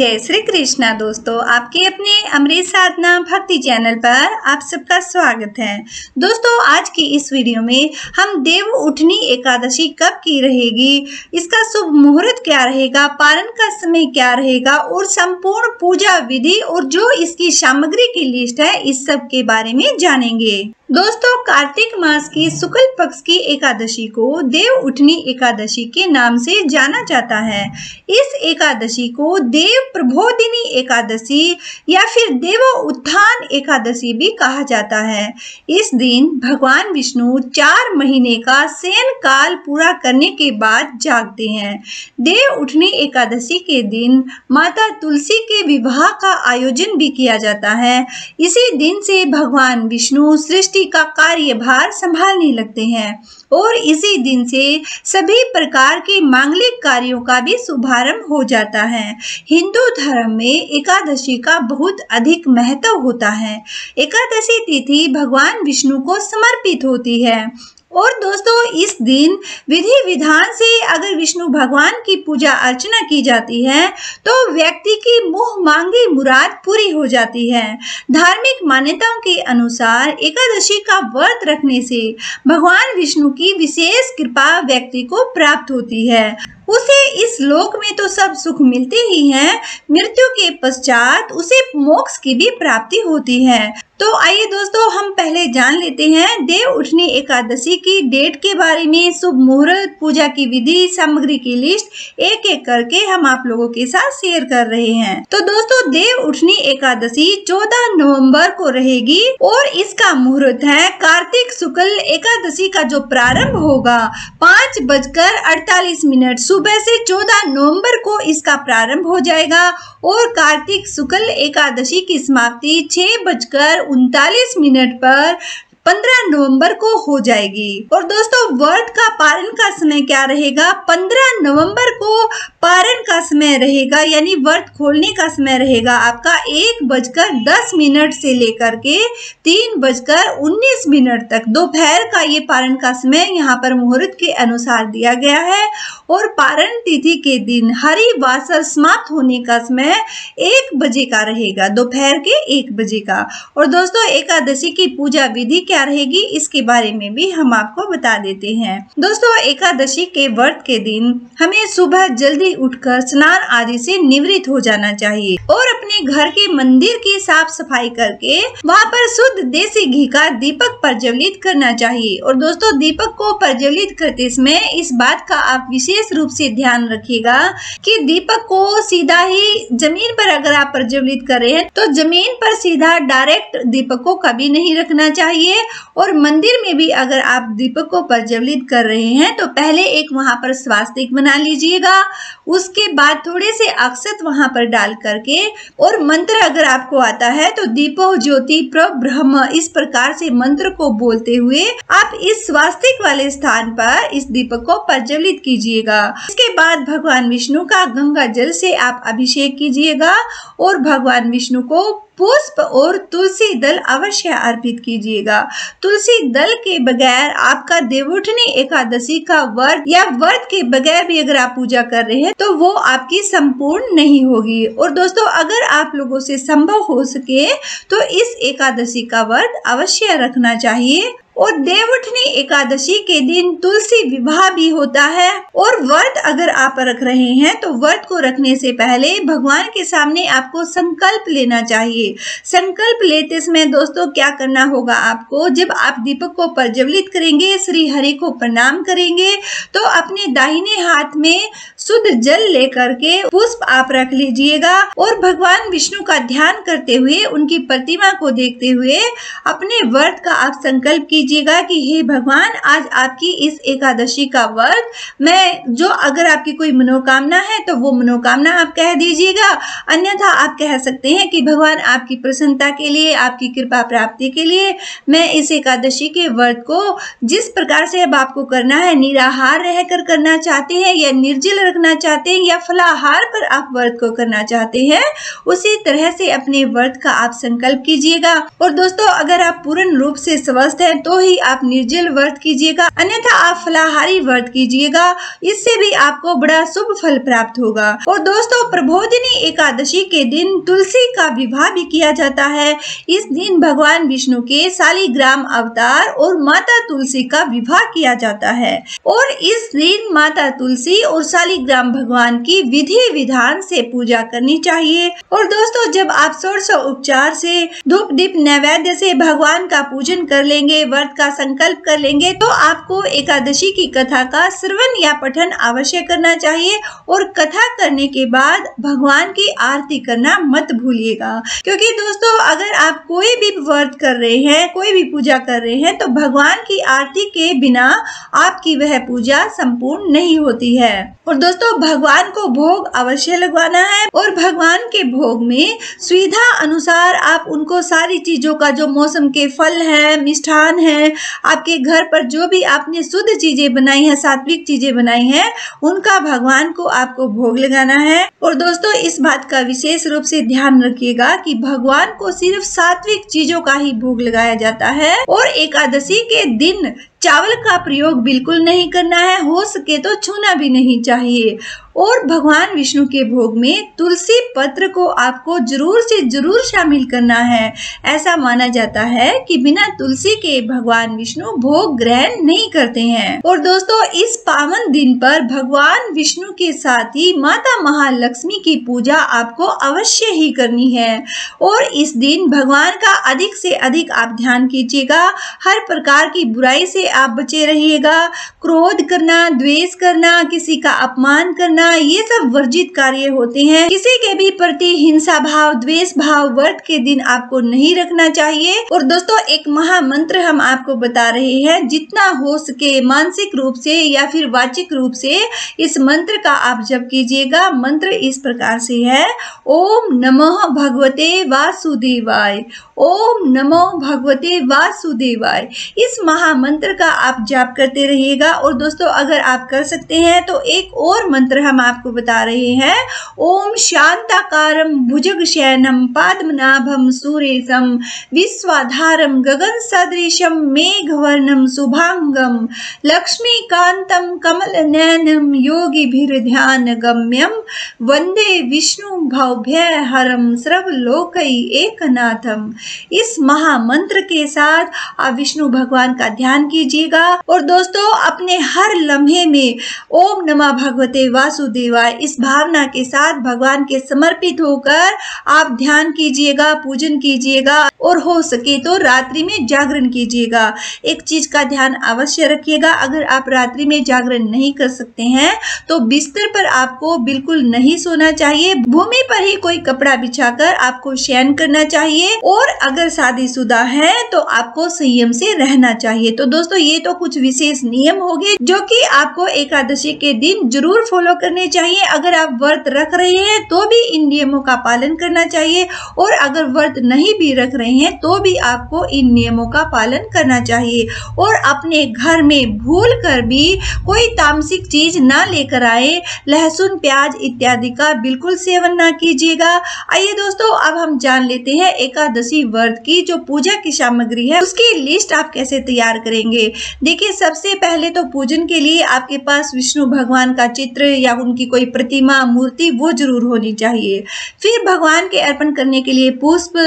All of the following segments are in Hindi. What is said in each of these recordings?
जय श्री कृष्णा दोस्तों, आपके अपने अमृत साधना भक्ति चैनल पर आप सबका स्वागत है। दोस्तों, आज की इस वीडियो में हम देव उठनी एकादशी कब की रहेगी, इसका शुभ मुहूर्त क्या रहेगा, पारण का समय क्या रहेगा और संपूर्ण पूजा विधि और जो इसकी सामग्री की लिस्ट है, इस सब के बारे में जानेंगे। दोस्तों, कार्तिक मास की शुक्ल पक्ष की एकादशी को देव उठनी एकादशी के नाम से जाना जाता है। इस एकादशी को देव प्रबोधिनी एकादशी या फिर देव उत्थान एकादशी भी कहा जाता है। इस दिन भगवान विष्णु 4 महीने का शयन काल पूरा करने के बाद जागते हैं। देव उठनी एकादशी के दिन माता तुलसी के विवाह का आयोजन भी किया जाता है। इसी दिन से भगवान विष्णु सृष्टि का कार्यभार संभालने लगते हैं और इसी दिन से सभी प्रकार के मांगलिक कार्यों का भी शुभारंभ हो जाता है। हिंदू धर्म में एकादशी का बहुत अधिक महत्व होता है। एकादशी तिथि भगवान विष्णु को समर्पित होती है और दोस्तों, इस दिन विधि विधान से अगर विष्णु भगवान की पूजा अर्चना की जाती है तो व्यक्ति की मुंह मांगी मुराद पूरी हो जाती है। धार्मिक मान्यताओं के अनुसार एकादशी का व्रत रखने से भगवान विष्णु की विशेष कृपा व्यक्ति को प्राप्त होती है। उसे इस लोक में तो सब सुख मिलते ही हैं, मृत्यु के पश्चात उसे मोक्ष की भी प्राप्ति होती है। तो आइए दोस्तों, हम पहले जान लेते हैं देव उठनी एकादशी की डेट के बारे में। शुभ मुहूर्त, पूजा की विधि, सामग्री की लिस्ट एक एक करके हम आप लोगों के साथ शेयर कर रहे हैं। तो दोस्तों, देव उठनी एकादशी 14 नवंबर को रहेगी और इसका मुहूर्त है कार्तिक शुक्ल एकादशी का जो प्रारंभ होगा 5:48 सुबह से 14 नवंबर को इसका प्रारंभ हो जाएगा और कार्तिक शुक्ल एकादशी की समाप्ति 6:39 पर 15 नवंबर को हो जाएगी। और दोस्तों, व्रत का पारण का समय क्या रहेगा? 15 नवंबर को पारण का समय रहेगा, यानी व्रत खोलने का समय रहेगा आपका 1:10 से लेकर के 3:19 तक। दोपहर का ये पारण का समय यहाँ पर मुहूर्त के अनुसार दिया गया है और पारण तिथि के दिन हरिवासर समाप्त होने का समय 1 बजे का रहेगा, दोपहर के 1 बजे का। और दोस्तों, एकादशी की पूजा विधि क्या रहेगी, इसके बारे में भी हम आपको बता देते हैं। दोस्तों, एकादशी के व्रत के दिन हमें सुबह जल्दी उठकर स्नान आदि से निवृत्त हो जाना चाहिए और अपने घर के मंदिर की साफ सफाई करके वहाँ पर शुद्ध देसी घी का दीपक प्रज्वलित करना चाहिए। और दोस्तों, दीपक को प्रज्वलित करते समय इस बात का आप विशेष रूप से ध्यान रखिएगा कि दीपक को सीधा ही जमीन पर अगर आप प्रज्वलित कर रहे हैं तो जमीन पर सीधा डायरेक्ट दीपक को कभी नहीं रखना चाहिए। और मंदिर में भी अगर आप दीपक को प्रज्वलित कर रहे हैं तो पहले एक वहां पर स्वास्तिक बना लीजिएगा, उसके बाद थोड़े से अक्षत वहां पर डाल करके और मंत्र अगर आपको आता है तो दीपो ज्योति प्रब्रह्म, इस प्रकार से मंत्र को बोलते हुए आप इस स्वास्तिक वाले स्थान पर इस दीपक को प्रज्वलित कीजिएगा। इसके बाद भगवान विष्णु का गंगा जल से आप अभिषेक कीजिएगा और भगवान विष्णु को पुष्प और तुलसी दल अवश्य अर्पित कीजिएगा। तुलसी दल के बगैर आपका देवउठनी एकादशी का व्रत या व्रत के बगैर भी अगर आप पूजा कर रहे हैं तो वो आपकी संपूर्ण नहीं होगी। और दोस्तों, अगर आप लोगों से संभव हो सके तो इस एकादशी का व्रत अवश्य रखना चाहिए। और देवउठनी एकादशी के दिन तुलसी विवाह भी होता है। और व्रत अगर आप रख रहे हैं तो व्रत को रखने से पहले भगवान के सामने आपको संकल्प लेना चाहिए। संकल्प लेते समय दोस्तों क्या करना होगा आपको, जब आप दीपक को प्रज्वलित करेंगे, श्री हरि को प्रणाम करेंगे तो अपने दाहिने हाथ में शुद्ध जल लेकर के पुष्प आप रख लीजिएगा और भगवान विष्णु का ध्यान करते हुए उनकी प्रतिमा को देखते हुए अपने व्रत का आप संकल्प कीजिएगा कि हे भगवान, आज आपकी इस एकादशी का व्रत मैं जो अगर आपकी कोई मनोकामना है तो वो मनोकामना आप कह दीजिएगा, अन्यथा आप कह सकते हैं कि भगवान आपकी प्रसन्नता के लिए, आपकी कृपा प्राप्ति के लिए मैं इस एकादशी के व्रत को जिस प्रकार से अब आपको करना है, निराहार रहकर करना चाहते हैं या निर्जल रखना चाहते हैं या फलाहार पर आप व्रत को करना चाहते हैं, उसी तरह से अपने व्रत का आप संकल्प कीजिएगा। और दोस्तों, अगर आप पूर्ण रूप से स्वस्थ हैं तो तो ही आप निर्जल व्रत कीजिएगा, अन्यथा आप फलाहारी व्रत कीजिएगा। इससे भी आपको बड़ा शुभ फल प्राप्त होगा। और दोस्तों, प्रबोधिनी एकादशी के दिन तुलसी का विवाह भी किया जाता है। इस दिन भगवान विष्णु के शालिग्राम अवतार और माता तुलसी का विवाह किया जाता है और इस दिन माता तुलसी और शालिग्राम भगवान की विधि विधान से पूजा करनी चाहिए। और दोस्तों, जब आप षोडशोपचार से धूप दीप नैवेद्य से भगवान का पूजन कर लेंगे, व्रत का संकल्प कर लेंगे, तो आपको एकादशी की कथा का श्रवण या पठन अवश्य करना चाहिए। और कथा करने के बाद भगवान की आरती करना मत भूलिएगा, क्योंकि दोस्तों अगर आप कोई भी व्रत कर रहे हैं, कोई भी पूजा कर रहे हैं, तो भगवान की आरती के बिना आपकी वह पूजा संपूर्ण नहीं होती है। और दोस्तों, भगवान को भोग अवश्य लगवाना है और भगवान के भोग में सुविधा अनुसार आप उनको सारी चीजों का, जो मौसम के फल है, मिष्ठान है, आपके घर पर जो भी आपने शुद्ध चीजें बनाई हैं, सात्विक चीजें बनाई हैं, उनका भगवान को आपको भोग लगाना है। और दोस्तों, इस बात का विशेष रूप से ध्यान रखिएगा कि भगवान को सिर्फ सात्विक चीजों का ही भोग लगाया जाता है और एकादशी के दिन चावल का प्रयोग बिल्कुल नहीं करना है, हो सके तो छूना भी नहीं चाहिए। और भगवान विष्णु के भोग में तुलसी पत्र को आपको जरूर से जरूर शामिल करना है। ऐसा माना जाता है कि बिना तुलसी के भगवान विष्णु भोग ग्रहण नहीं करते हैं। और दोस्तों, इस पावन दिन पर भगवान विष्णु के साथ ही माता महालक्ष्मी की पूजा आपको अवश्य ही करनी है। और इस दिन भगवान का अधिक से अधिक आप ध्यान कीजिएगा। हर प्रकार की बुराई से आप बचे रहिएगा। क्रोध करना, द्वेष करना, किसी का अपमान करना, ये सब वर्जित कार्य होते हैं। किसी के भी प्रति हिंसा भाव, द्वेष भाव व्रत के दिन आपको नहीं रखना चाहिए। और दोस्तों, एक महामंत्र हम आपको बता रहे हैं, जितना हो सके मानसिक रूप से या फिर वाचिक रूप से इस मंत्र का आप जप कीजिएगा। मंत्र इस प्रकार से है, ओम नमः भगवते वासुदेवाय, ओम नमो भगवते वासुदेवाय। इस महामंत्र का आप जाप करते रहिएगा। और दोस्तों, अगर आप कर सकते हैं तो एक और मंत्र हम आपको बता रहे हैं, ओम शांताकारं भुजगशयनं पद्मनाभं सुरेशं विश्वाधारं गगन सदृशं मेघवर्णं शुभांगं लक्ष्मीकांतं कमलनयनं योगिभिर्ध्यानगम्यं वंदे विष्णु भवभयहरं सर्वलोकै एकनाथम। इस महामंत्र के साथ आप विष्णु भगवान का ध्यान कीजिएगा। और दोस्तों, अपने हर लम्हे में ओम नमः भगवते वासुदेवाय इस भावना के साथ भगवान के समर्पित होकर आप ध्यान कीजिएगा, पूजन कीजिएगा और हो सके तो रात्रि में जागरण कीजिएगा। एक चीज का ध्यान अवश्य रखिएगा, अगर आप रात्रि में जागरण नहीं कर सकते हैं तो बिस्तर पर आपको बिल्कुल नहीं सोना चाहिए। भूमि पर ही कोई कपड़ा बिछाकर आपको शयन करना चाहिए। और अगर शादीशुदा है तो आपको संयम से रहना चाहिए। तो दोस्तों, ये तो कुछ विशेष नियम हो गए जो कि आपको एकादशी के दिन जरूर फॉलो करने चाहिए। अगर आप व्रत रख रहे हैं तो भी इन नियमों का पालन करना चाहिए और अगर व्रत नहीं भी रख रहे हैं तो भी आपको इन नियमों का पालन करना चाहिए। और अपने घर में भूल कर भी कोई तामसिक चीज ना लेकर आए, लहसुन प्याज इत्यादि का बिल्कुल सेवन ना कीजिएगा। आइए दोस्तों, अब हम जान लेते हैं एकादशी व्रत की जो पूजा की सामग्री है उसकी लिस्ट आप कैसे तैयार करेंगे। देखिए, सबसे पहले तो पूजन के लिए आपके पास विष्णु भगवान का चित्र या उनकी कोई प्रतिमा, मूर्ति वो जरूर होनी चाहिए। फिर भगवान के अर्पण करने के लिए पुष्प,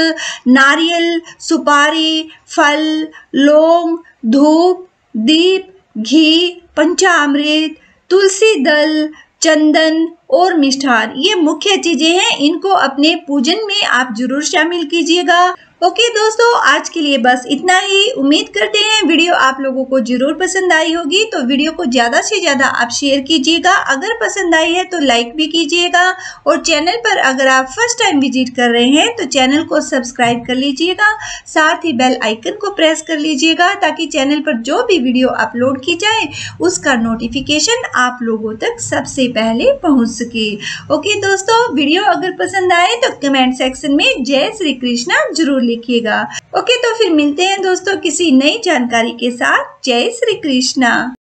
नारियल, सुपारी, फल, लौंग, धूप, दीप, घी, पंचामृत, तुलसी दल, चंदन और मिष्ठान, ये मुख्य चीजें हैं। इनको अपने पूजन में आप जरूर शामिल कीजिएगा। ओके दोस्तों, आज के लिए बस इतना ही। उम्मीद करते हैं वीडियो आप लोगों को जरूर पसंद आई होगी। तो वीडियो को ज्यादा से ज्यादा आप शेयर कीजिएगा। अगर पसंद आई है तो लाइक भी कीजिएगा और चैनल पर अगर आप फर्स्ट टाइम विजिट कर रहे हैं तो चैनल को सब्सक्राइब कर लीजिएगा। साथ ही बेल आइकन को प्रेस कर लीजिएगा ताकि चैनल पर जो भी वीडियो अपलोड की जाए उसका नोटिफिकेशन आप लोगों तक सबसे पहले पहुंच सके। ओके दोस्तों, वीडियो अगर पसंद आए तो कमेंट सेक्शन में जय श्री कृष्णा जरूर लिखिएगा। ओके, तो फिर मिलते हैं दोस्तों किसी नई जानकारी के साथ। जय श्री कृष्णा।